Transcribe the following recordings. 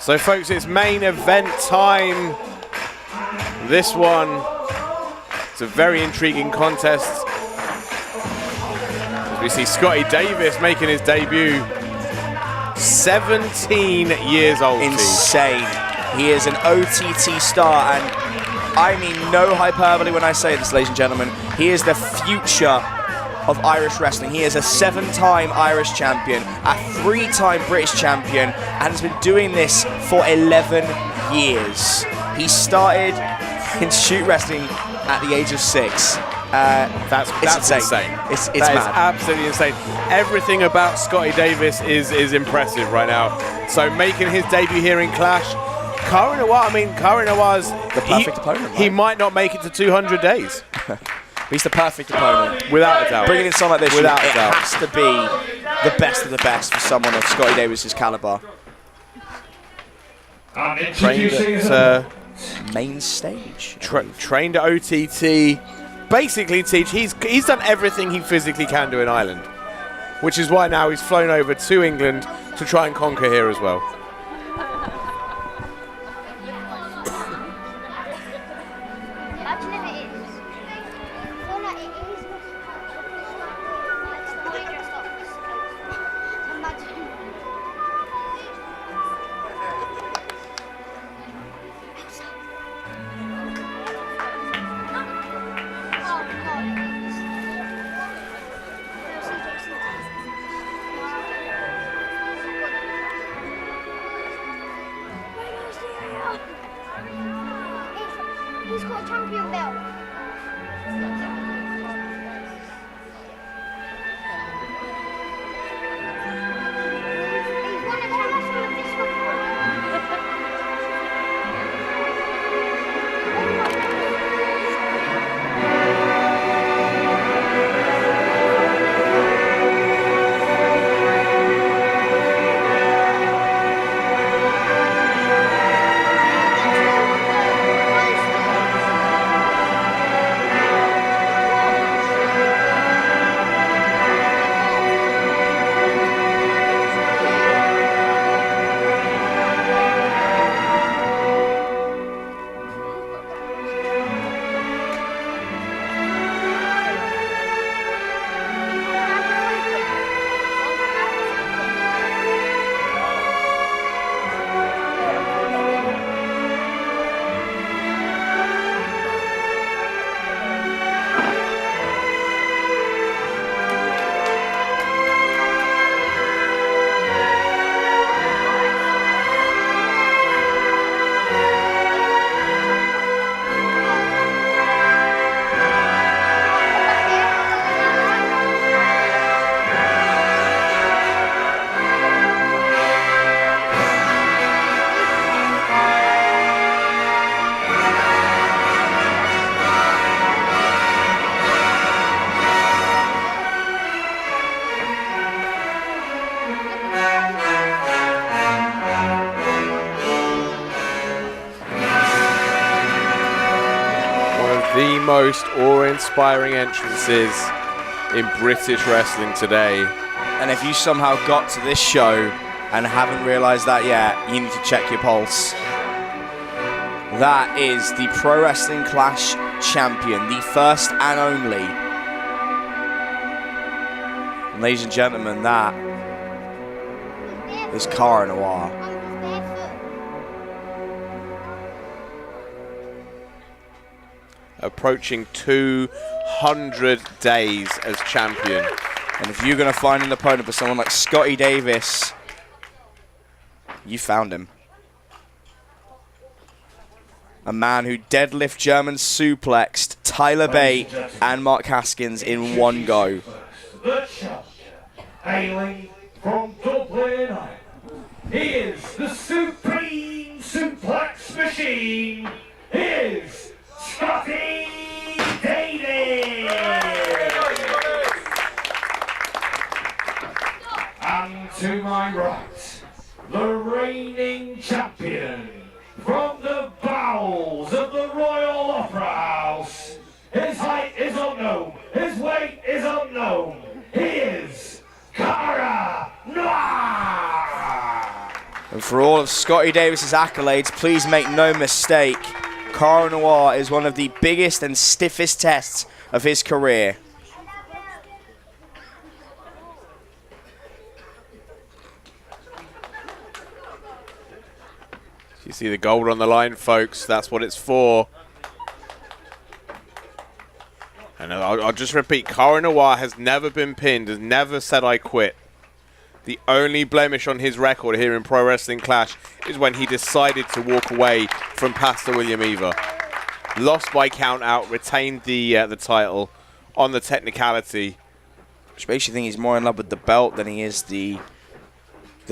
So folks, it's main event time. This one, it's a very intriguing contest. As we see Scotty Davis making his debut. 17 years old. Insane. He is an OTT star, and I mean no hyperbole when I say this, ladies and gentlemen. He is the future of Irish wrestling. He is a 7-time Irish champion, a 3-time British champion, and has been doing this for 11 years. He started in shoot wrestling at the age of 6. That's insane. It's that mad. Is absolutely insane. Everything about Scotty Davis is impressive right now. So making his debut here in Clash. Cara Noir, I mean, Cara Noir's the perfect opponent. He might not make it to 200 days. He's the perfect opponent. Without a doubt. Bringing in someone like this, Without a doubt. It has to be the best of the best for someone of Scotty Davis's caliber. Trained at main stage. Trained at OTT. Basically, Teach, he's done everything he physically can do in Ireland, which is why now he's flown over to England to try and conquer here as well. He's got a champion belt. He's won a championship this before. The most awe-inspiring entrances in British wrestling today. And if you somehow got to this show and haven't realized that yet, you need to check your pulse. That is the Pro Wrestling Clash champion, the first and only. And ladies and gentlemen, that is Cara Noir. Approaching 200 days as champion. And if you're going to find an opponent for someone like Scotty Davis, you found him. A man who deadlift German suplexed Tyler Bate and Mark Haskins in one go. The champion, hailing from Dublin, Ireland, he is the Supreme Suplex Machine. He is Scotty Davis. And to my right, the reigning champion from the bowels of the Royal Opera House. His height is unknown, his weight is unknown. He is Cara Noir. And for all of Scotty Davis's accolades, please make no mistake, Cara Noir is one of the biggest and stiffest tests of his career. You see the gold on the line, folks. That's what it's for. And I'll just repeat, Cara Noir has never been pinned, has never said I quit. The only blemish on his record here in Pro Wrestling Clash is when he decided to walk away from Pastor William Eva. Lost by count out, retained the title on the technicality. Which makes you think he's more in love with the belt than he is the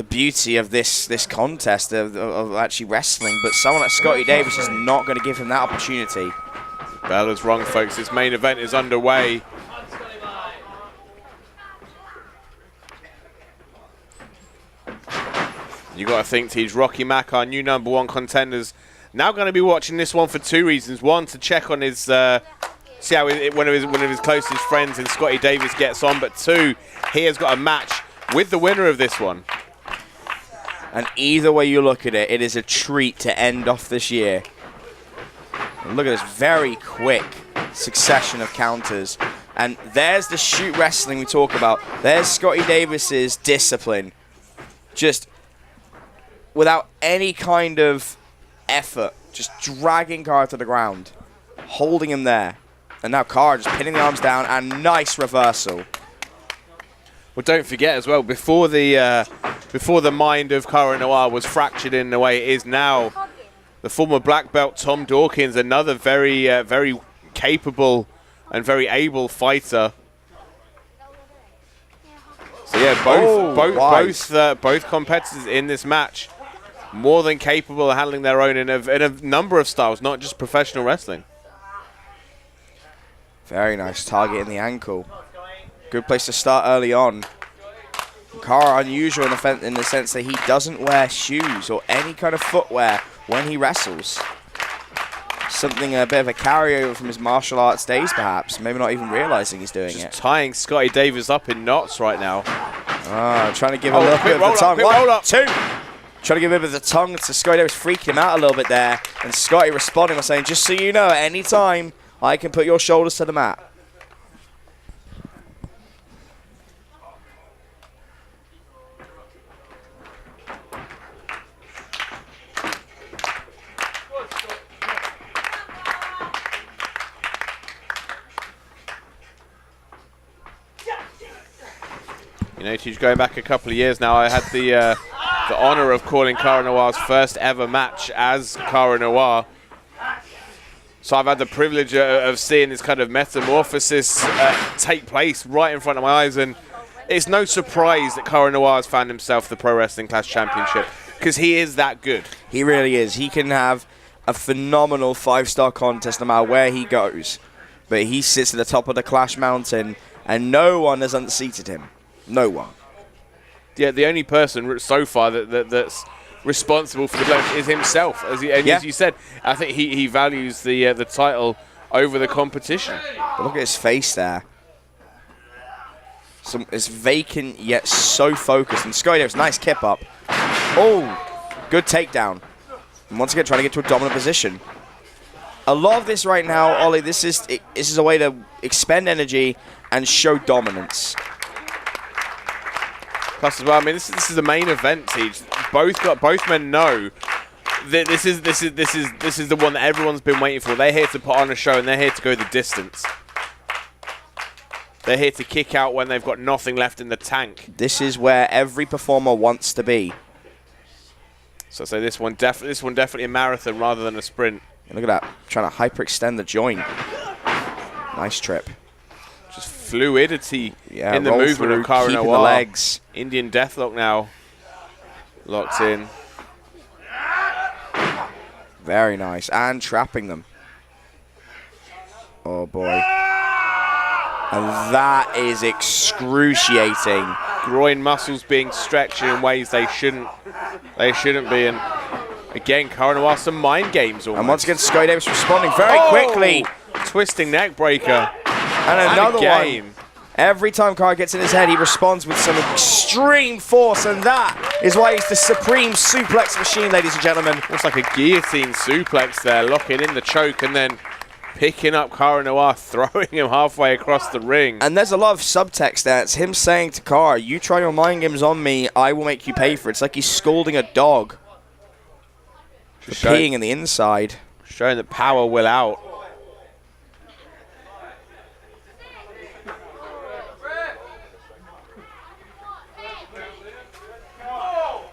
beauty of this contest, of actually wrestling. But someone like Scotty Davis is not going to give him that opportunity. Bell is wrong, folks. This main event is underway. You got to think, Teej, Rocky Mack, our new #1 contenders, now going to be watching this one for 2 reasons. One, to check on his, see how one of his closest friends in Scotty Davis gets on. But two, he has got a match with the winner of this one. And either way you look at it, it is a treat to end off this year. And look at this very quick succession of counters. And there's the shoot wrestling we talk about. There's Scotty Davis's discipline. Just without any kind of effort, just dragging Cara to the ground, holding him there. And now Cara just pinning the arms down, and nice reversal. Well, don't forget as well, before the mind of Cara Noir was fractured in the way it is now, the former black belt Tom Dawkins, another very, very capable and very able fighter. So yeah, both competitors in this match more than capable of handling their own in a number of styles, not just professional wrestling. Very nice target in the ankle. Good place to start early on. Cara unusual in the sense that he doesn't wear shoes or any kind of footwear when he wrestles. Something a bit of a carryover from his martial arts days, perhaps. Maybe not even realizing he's doing it. Tying Scotty Davis up in knots right now. Trying to give a little bit of the tongue. Roll up. 2. Trying to give a bit of the tongue to Scotty Davis, freaking him out a little bit there. And Scotty responding by saying, just so you know, at any time, I can put your shoulders to the mat. You know, Teej, going back a couple of years now, I had the honor of calling Cara Noir's first ever match as Cara Noir. So I've had the privilege of seeing this kind of metamorphosis take place right in front of my eyes, and it's no surprise that Cara Noir has found himself the Pro Wrestling Clash Championship, because he is that good. He really is. He can have a phenomenal 5-star contest no matter where he goes, but he sits at the top of the Clash Mountain, and no one has unseated him. No one. Yeah, the only person so far that's responsible for the blemish is himself. As you said, I think he values the title over the competition. But look at his face there. It's vacant yet so focused. And Scotty Davis, nice kip up. Oh, good takedown. And once again, trying to get to a dominant position. A lot of this right now, Ollie, this is a way to expend energy and show dominance. Plus as well, I mean, this is the main event, Teej. Both men know that this is the one that everyone's been waiting for. They're here to put on a show, and they're here to go the distance. They're here to kick out when they've got nothing left in the tank. This is where every performer wants to be. So this one definitely a marathon rather than a sprint. And look at that, trying to hyperextend the joint. Nice trip. Just fluidity in the movement of Cara Noir. The legs. Indian Deathlock now locked in. Very nice, and trapping them. Oh boy. And that is excruciating. Groin muscles being stretched in ways they shouldn't be. And again, Cara Noir, some mind games almost. And once again, Scotty Davis responding very quickly. Twisting neck breaker. And another one. Every time Cara gets in his head, he responds with some extreme force, and that is why he's the supreme suplex machine, ladies and gentlemen. Looks like a guillotine suplex there, locking in the choke and then picking up Cara Noir, throwing him halfway across the ring. And there's a lot of subtext there. It's him saying to Cara, you try your mind games on me, I will make you pay for it. It's like he's scolding a dog for peeing in the inside. Showing that power will out.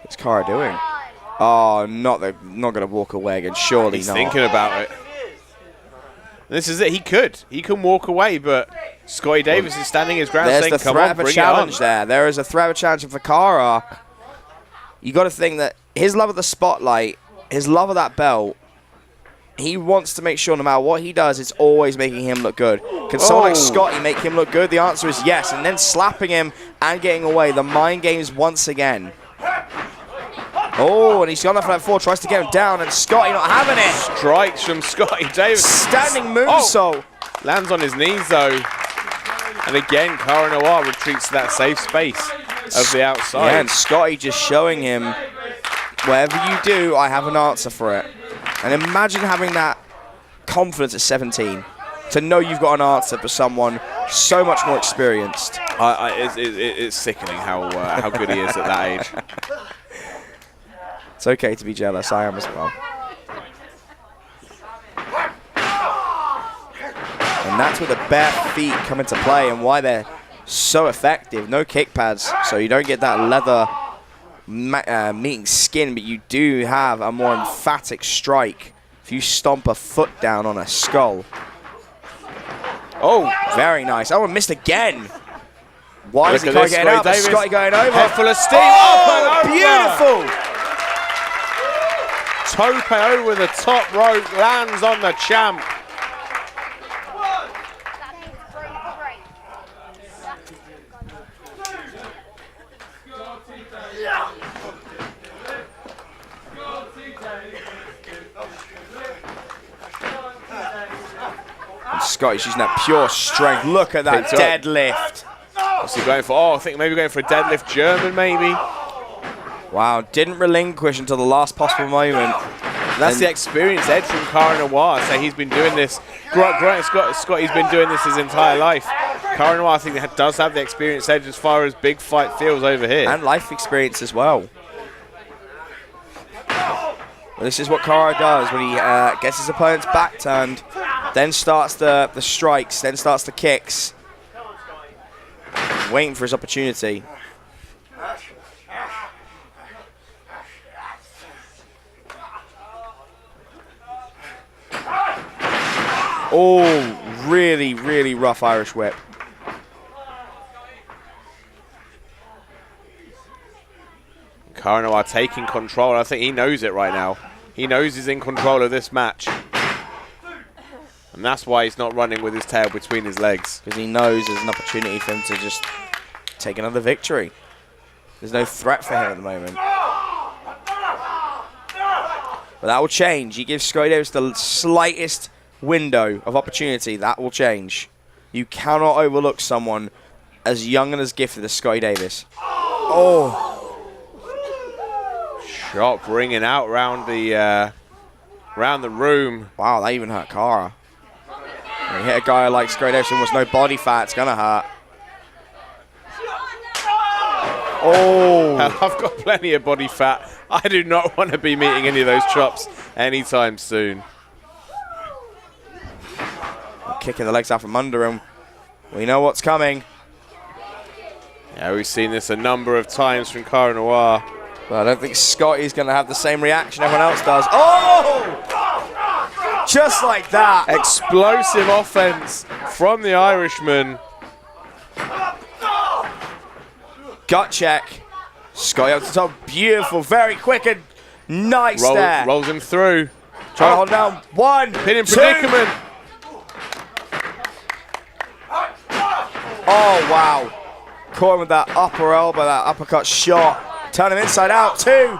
What's Cara doing? Oh, not going to walk away again. Surely He's not. thinking about it. This is it. He could. He can walk away, but Scotty Davis is standing his ground saying, come on, bring it on. There's the threat of a challenge there. There is a threat of a challenge for Cara. You got to think that his love of the spotlight, his love of that belt, he wants to make sure no matter what he does, it's always making him look good. Can someone like Scotty make him look good? The answer is yes. And then slapping him and getting away. The mind games once again. Oh, and he's gone up for that 4, tries to get him down, and Scotty not having it. Strikes from Scotty Davis. Standing moonsault. Lands on his knees, though. And again, Cara Noir retreats to that safe space of the outside. Yeah, and Scotty just showing him, whatever you do, I have an answer for it. And imagine having that confidence at 17, to know you've got an answer for someone so much more experienced. It's sickening how good he is at that age. It's okay to be jealous. I am as well. And that's where the bare feet come into play and why they're so effective. No kick pads, so you don't get that leather meeting skin, but you do have a more emphatic strike if you stomp a foot down on a skull. Oh, very nice. Oh, and missed again. Why is he getting out? Scotty going over. Head full of steam. Oh, beautiful. Tope over the top rope, lands on the champ. And Scotty's using that pure strength. Look at that deadlift. What's he going for? Oh, I think maybe going for a deadlift German, maybe. Wow, didn't relinquish until the last possible moment. That's the experience edge from Cara Noir. So he's been doing this. Scotty's been doing this his entire life. Cara Noir, I think, does have the experience edge as far as big fight feels over here. And life experience as well. Well, this is what Cara does when he gets his opponent's back turned, then starts the strikes, then starts the kicks. Waiting for his opportunity. Oh, really, really rough Irish whip. Cara Noir taking control. I think he knows it right now. He knows he's in control of this match. And that's why he's not running with his tail between his legs. Because he knows there's an opportunity for him to just take another victory. There's no threat for him at the moment. But that will change. He gives Scotty Davis the slightest window of opportunity. That will change. You cannot overlook someone as young and as gifted as Scotty Davis. Oh. Chop ringing out round the room. Wow, that even hurt Cara. When you hit a guy like Scotty Davis with almost no body fat, it's going to hurt. Oh. I've got plenty of body fat. I do not want to be meeting any of those chops anytime soon. Kicking the legs out from under him. We know what's coming. Yeah, we've seen this a number of times from Cara Noir. But I don't think Scotty's going to have the same reaction everyone else does. Oh! Just like that. Explosive offense from the Irishman. Gut check. Scotty up to the top. Beautiful. Very quick and nice there. Rolls him through. Trying to hold down. 1, Pin in 2. predicament. Oh, wow. Caught him with that upper elbow, that uppercut shot. Turn him inside out. 2.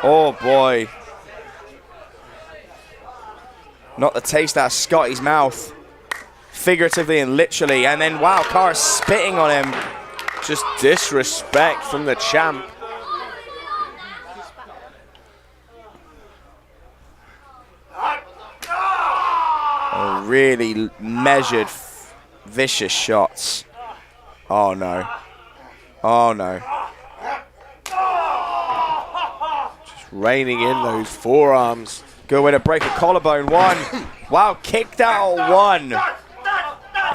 Oh, boy. Not the taste out of Scotty's mouth. figuratively and literally. And then, wow, Cara spitting on him. Just disrespect from the champ. Oh, really measured, vicious shots. Oh, no. Oh, no. Just raining in those forearms. Good way to break a collarbone. One. Wow, kicked out one.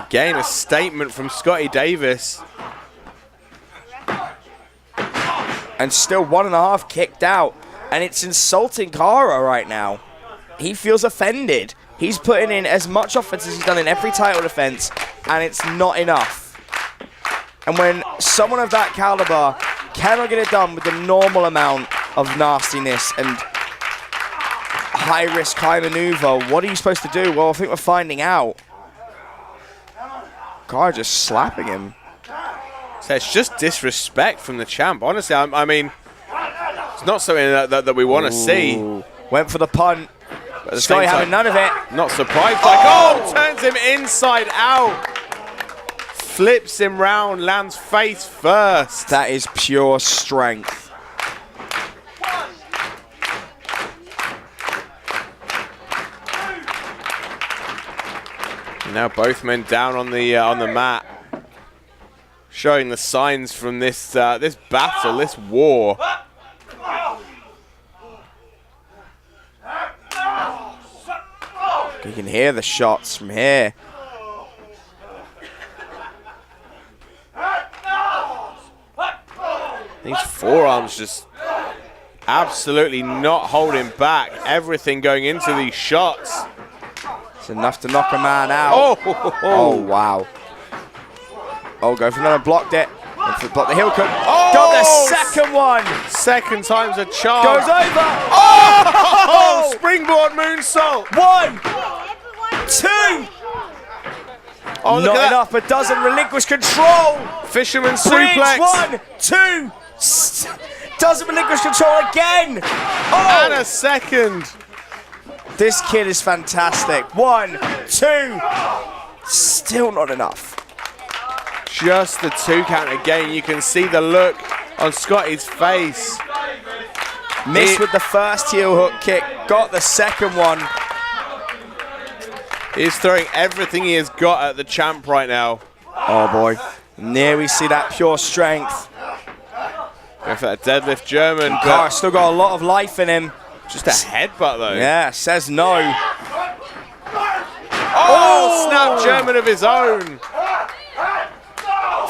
Again, a statement from Scotty Davis. And still 1.5 kicked out. And it's insulting Cara right now. He feels offended. He's putting in as much offense as he's done in every title defense, and it's not enough. And when someone of that caliber cannot get it done with the normal amount of nastiness and high risk, high maneuver, what are you supposed to do? Well, I think we're finding out. Cara just slapping him. So it's just disrespect from the champ. Honestly, I mean, it's not something that we want to see. Went for the punt. Scotty having none of it. Not surprised. Like, oh, turns him inside out. Flips him round, lands face first. That is pure strength. Now both men down on the mat, showing the signs from this this battle, this war. You can hear the shots from here. These forearms just absolutely not holding back. Everything going into these shots. It's enough to knock a man out. Oh, wow. Oh, go for another, blocked it. Blocked the heel cut. Oh! Got the second one. Second time's a charm. Goes over. Oh! Springboard moonsault. 1, 2. Oh, look Not at that. enough, but doesn't relinquish control. Fisherman Brings suplex. 1, 2. Doesn't relinquish control again. Oh! And a second. This kid is fantastic. 1, 2. Still not enough. Just the 2 count again. You can see the look on Scotty's face. Missed with the first heel hook kick. Got the second one. He's throwing everything he has got at the champ right now. Oh boy. And there we see that pure strength. Go for that deadlift German. Cara still got a lot of life in him. Just a headbutt though. Yeah, says no. Oh, snap German of his own.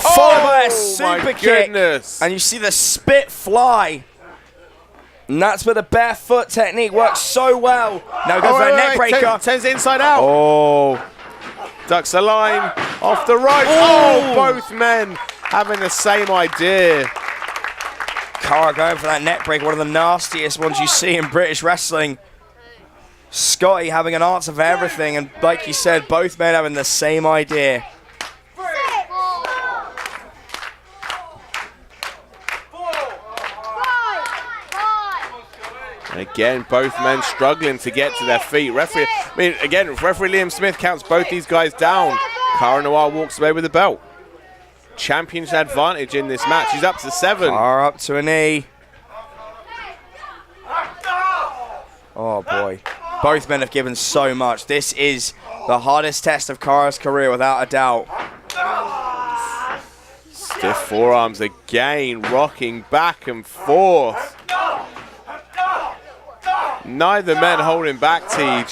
Followed by a my super kick. goodness. And you see the spit fly. And that's where the bare foot technique works so well. Now go for a neck breaker. Turns it inside out. Oh. Ducks the line. Off the right. Oh, both men having the same idea. Cara going for that neck break, one of the nastiest ones you see in British wrestling. Scotty having an answer for everything, and like you said, both men having the same idea. And again, both men struggling to get to their feet. Referee, I mean, again, referee Liam Smith counts both these guys down. Cara Noir walks away with the belt. Champion's advantage in this match. He's up to 7. Cara up to a knee. Oh boy. Both men have given so much. This is the hardest test of Cara's career without a doubt. Stiff forearms again, rocking back and forth. Neither men holding back, Tej.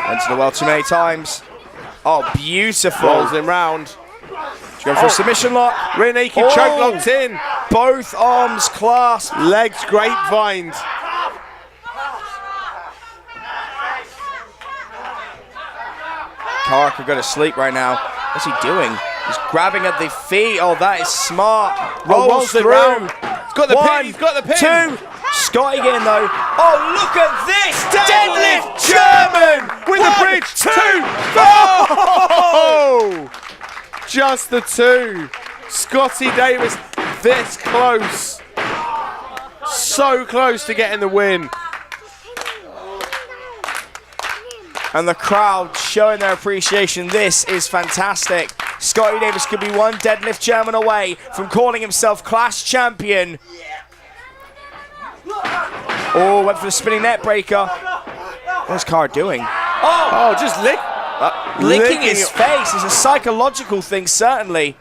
Went to the well too many times. Oh, beautiful. Rolls him round. Go for a submission lock. Rear naked choke locked in. Both arms clasped. Legs grapevined. Cara could go to sleep right now. What's he doing? He's grabbing at the feet. Oh, that is smart. Rolls it through. round. He's got the pin. He's got the pin. 2. Scotty again though. Oh, look at this. Deadlift German with a bridge. 2. Oh! Just the 2. Scotty Davis this close. So close to getting the win. And the crowd showing their appreciation. This is fantastic. Scotty Davis could be one deadlift German away from calling himself Clash Champion. Oh, went for the spinning net breaker. What's Cara doing? Oh, just Licking his face is a psychological thing, certainly.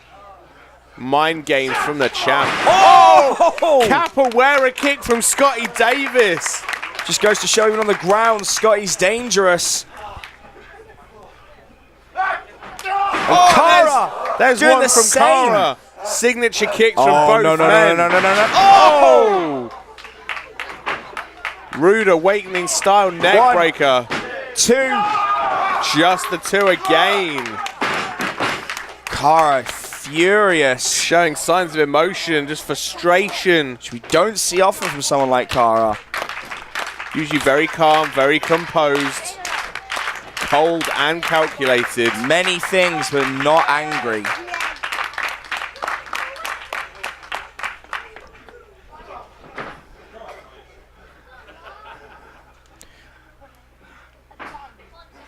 Mind games from the champ. Oh! Capoeira kick from Scotty Davis. Just goes to show even on the ground, Scotty's dangerous. Oh, Cara there's doing one the from same. Cara. Signature kicks from both no. men. Oh! Rude awakening style neck 1, breaker. 2. Just the 2 again. Cara furious. Showing signs of emotion, just frustration. Which we don't see often from someone like Cara. Usually very calm, very composed. Cold and calculated. Many things, but not angry.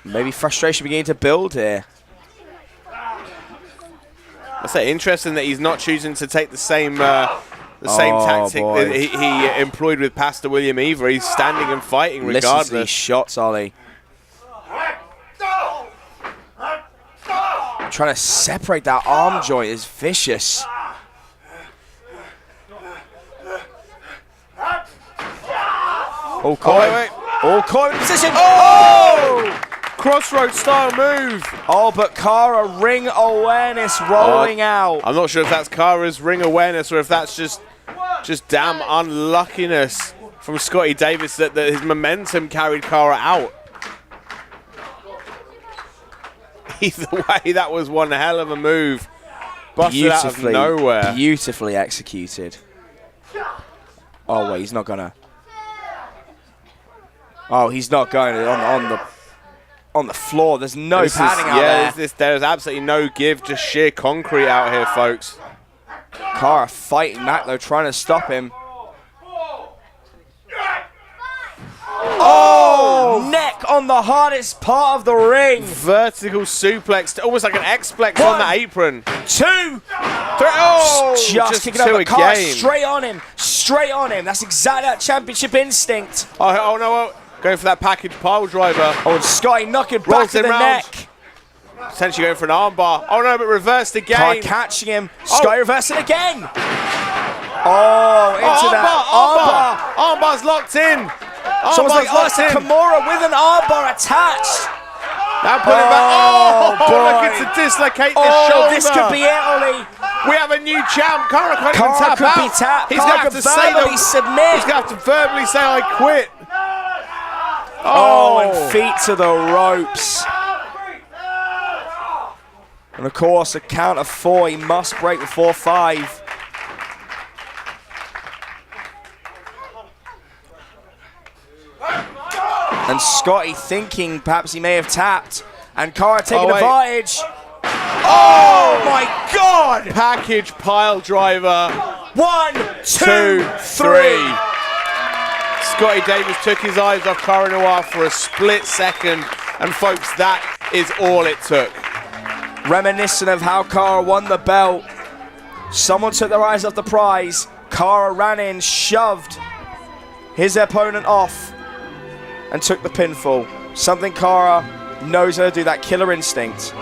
Maybe frustration beginning to build here. I say interesting that he's not choosing to take the same tactic that he employed with Pastor William Eva. He's standing and fighting regardless. Listen to these shots, Ollie. Trying to separate that arm joint is vicious. Oh, wait. Oh, caught in position. Oh! Crossroads style move. Oh, but Cara ring awareness rolling out. I'm not sure if that's Cara's ring awareness or if that's just damn unluckiness from Scotty Davis that his momentum carried Cara out. Either way, that was one hell of a move. Busted out of nowhere. Beautifully executed. Oh, wait, he's not gonna. Oh, he's not going on the floor. There's no padding out there. There's absolutely no give, just sheer concrete out here, folks. Cara fighting back though, trying to stop him. Oh! Neck on the hardest part of the ring. Vertical suplex, almost like an X-plex on the apron. 2, 3, oh! Just kicking over. Cara straight on him. Straight on him. That's exactly that championship instinct. Oh no, going for that package pile driver. Oh, and Scotty knocking back to the neck. Potentially going for an armbar. Oh no, but reversed again. Cara catching him. Scotty reversing again. Oh, into that armbar. Armbar's locked in. Someone's like, oh, it's a Kimura with an armbar attached. Now put it back. Oh, looking to dislocate the shoulder. This could be it, Ollie. We have a new champ. Cara can't even tap could out. Be tapped. He's going to have to say submit. He's going to have to verbally say, I quit. Oh, and feet to the ropes. And of course, a count of 4. He must break before 5. And Scotty thinking perhaps he may have tapped. And Cara taking advantage. Oh my God! Package pile driver. 1, 2, 3. Scotty Davis took his eyes off Cara Noir for a split second. And folks, that is all it took. Reminiscent of how Cara won the belt. Someone took their eyes off the prize. Cara ran in, shoved his opponent off, and took the pinfall. Something Cara knows how to do, that killer instinct.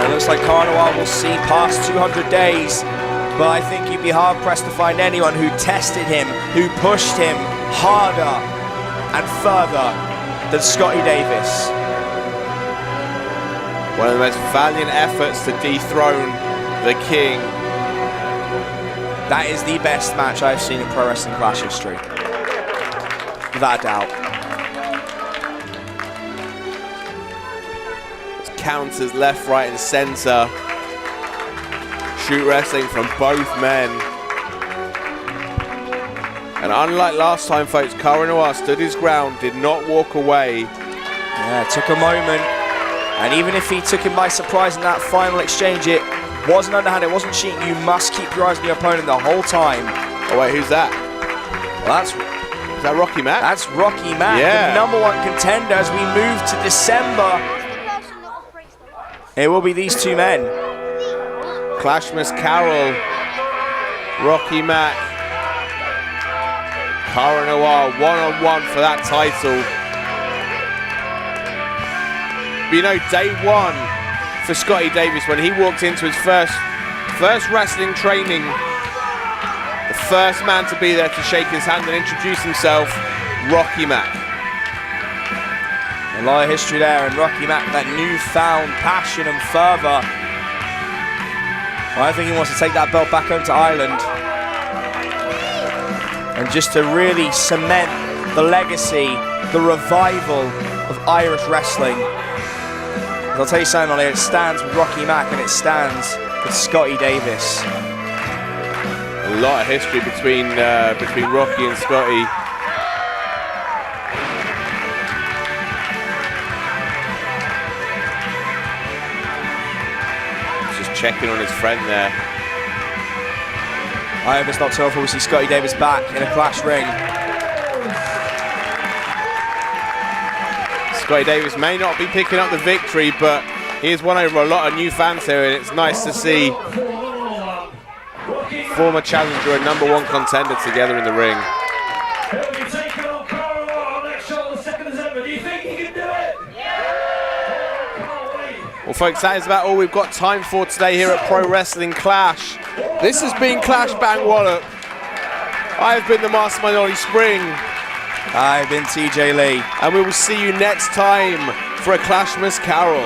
It looks like Cara Noir will see past 200 days, but I think you'd be hard-pressed to find anyone who tested him, who pushed him harder and further than Scotty Davis. One of the most valiant efforts to dethrone the king. That is the best match I've seen in Pro Wrestling Clash history. Without a doubt. Counters left, right, and center. Shoot wrestling from both men. And unlike last time, folks, Cara Noir stood his ground, did not walk away. Yeah, it took a moment. And even if he took him by surprise in that final exchange, it Wasn't underhanded, wasn't cheating. You must keep your eyes on your opponent the whole time. Oh wait, who's that? Well, Is that Rocky Mac? that's Rocky Mac, Yeah. the #1 contender as we move to December. That's the person that operates the lights. It will be these two men. Clashmas Carroll, Rocky Mac, Cara Noir, one-on-one for that title. But you know, day one for Scotty Davis when he walked into his first wrestling training, the first man to be there to shake his hand and introduce himself, Rocky Mac. A lot of history there, and Rocky Mac, that newfound passion and fervour. I think he wants to take that belt back home to Ireland. And just to really cement the legacy, the revival of Irish wrestling. I'll tell you something, Ollie, it stands with Rocky Mac and it stands with Scotty Davis. A lot of history between Rocky and Scotty. Just checking on his friend there. I hope it's not too often we see Scotty Davis back in a Clash ring. Scotty Davis may not be picking up the victory, but he has won over a lot of new fans here, and it's nice to see former challenger and #1 contender together in the ring. He'll be taking on Cara Noir next show on the 2nd of December. Do you think he can do it? Well, folks, that is about all we've got time for today here at Pro Wrestling Clash. This has been Clash Bang Wallop. I have been the Mastermind Ollie Spring. I've been TJ Lee. And we will see you next time for a Clashmas Carol.